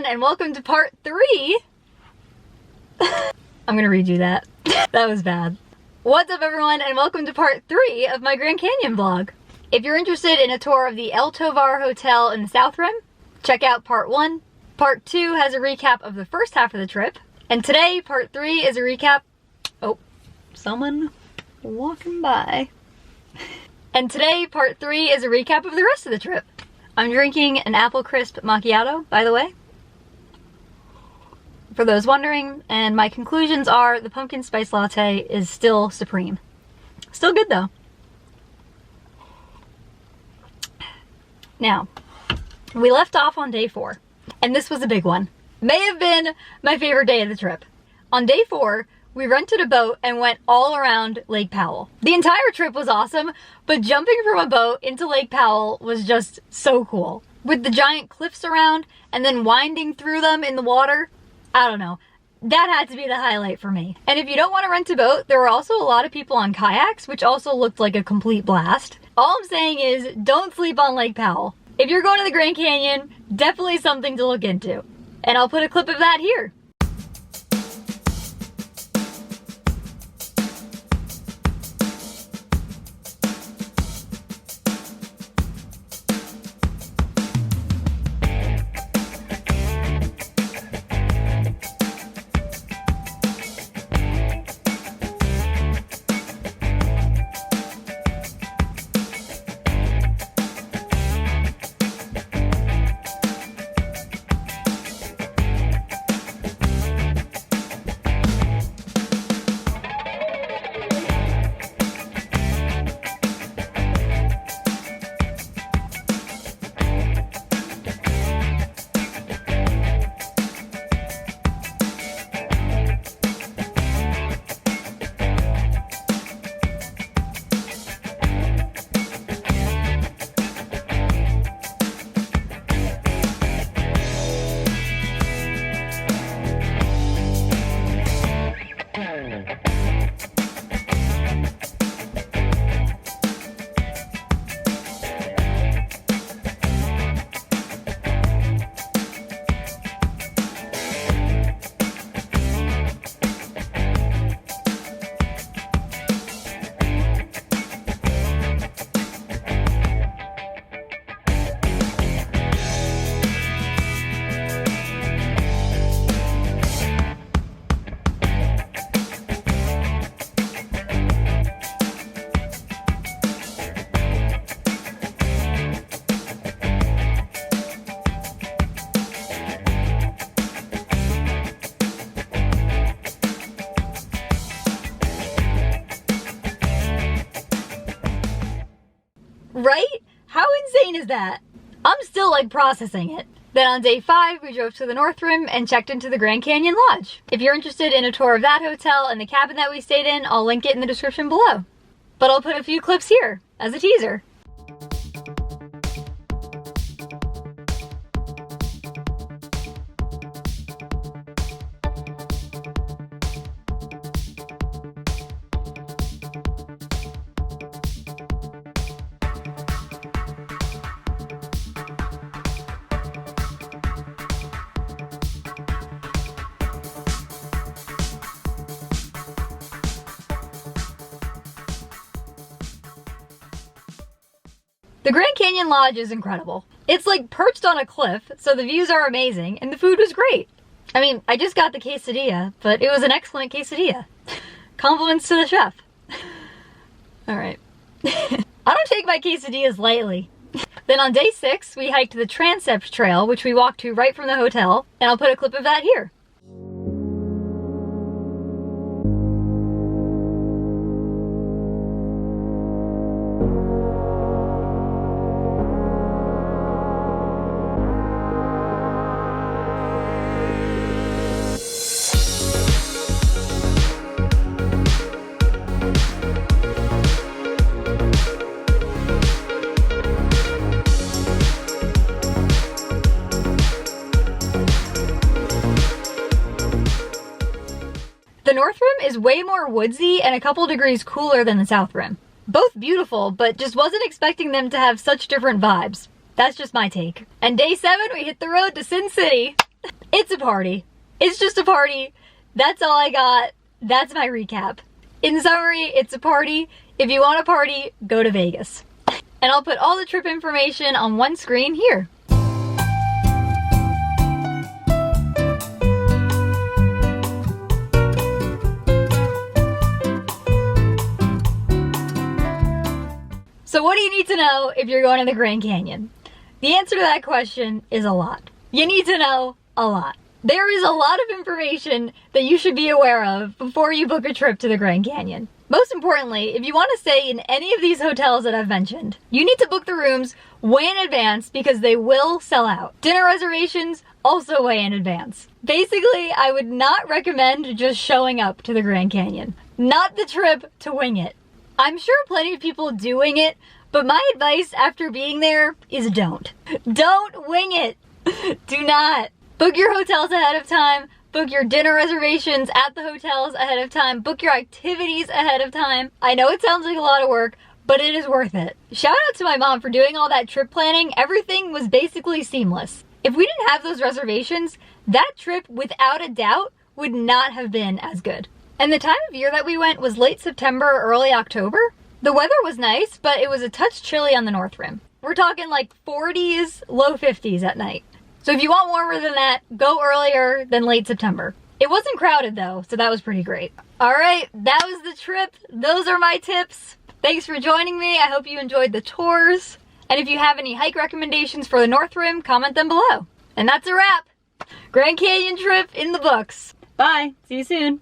and welcome to part 3. I'm gonna redo that. That was bad. What's up everyone and welcome to part 3 of my Grand Canyon vlog. If you're interested in a tour of the El Tovar Hotel in the South Rim, check out part 1. Part 2 has a recap of the first half of the trip. And today, part 3 is a recap... Oh, someone walking by. And today, part 3 is a recap of the rest of the trip. I'm drinking an apple crisp macchiato, by the way, for those wondering, and my conclusions are the pumpkin spice latte is still supreme. Still good though. Now, we left off on day 4, and this was a big one. May have been my favorite day of the trip. On day 4, we rented a boat and went all around Lake Powell. The entire trip was awesome, but jumping from a boat into Lake Powell was just so cool. With the giant cliffs around and then winding through them in the water, I don't know. That had to be the highlight for me. And if you don't want to rent a boat, there were also a lot of people on kayaks, which also looked like a complete blast. All I'm saying is, don't sleep on Lake Powell. If you're going to the Grand Canyon, definitely something to look into. And I'll put a clip of that here. Right? How insane is that? I'm still like processing it. Then on day 5, we drove to the North Rim and checked into the Grand Canyon Lodge. If you're interested in a tour of that hotel and the cabin that we stayed in, I'll link it in the description below. But I'll put a few clips here as a teaser. The Grand Canyon Lodge is incredible. It's like perched on a cliff, so the views are amazing, and the food was great. I mean, I just got the quesadilla, but it was an excellent quesadilla. Compliments to the chef. Alright. I don't take my quesadillas lightly. Then on day 6, we hiked the Transept Trail, which we walked to right from the hotel, and I'll put a clip of that here. The North Rim is way more woodsy and a couple degrees cooler than the South Rim. Both beautiful, but just wasn't expecting them to have such different vibes. That's just my take. And day 7, we hit the road to Sin City. It's a party. It's just a party. That's all I got. That's my recap. In summary, it's a party. If you want a party, go to Vegas. And I'll put all the trip information on one screen here. So what do you need to know if you're going to the Grand Canyon? The answer to that question is a lot. You need to know a lot. There is a lot of information that you should be aware of before you book a trip to the Grand Canyon. Most importantly, if you want to stay in any of these hotels that I've mentioned, you need to book the rooms way in advance because they will sell out. Dinner reservations, also way in advance. Basically, I would not recommend just showing up to the Grand Canyon. Not the trip to wing it. I'm sure plenty of people do wing it, but my advice after being there is don't. Don't wing it. Do not. Book your hotels ahead of time. Book your dinner reservations at the hotels ahead of time. Book your activities ahead of time. I know it sounds like a lot of work, but it is worth it. Shout out to my mom for doing all that trip planning. Everything was basically seamless. If we didn't have those reservations, that trip, without a doubt, would not have been as good. And the time of year that we went was late September, early October. The weather was nice, but it was a touch chilly on the North Rim. We're talking like 40s, low 50s at night. So if you want warmer than that, go earlier than late September. It wasn't crowded though, so that was pretty great. All right, that was the trip. Those are my tips. Thanks for joining me. I hope you enjoyed the tours. And if you have any hike recommendations for the North Rim, comment them below. And that's a wrap. Grand Canyon trip in the books. Bye. See you soon.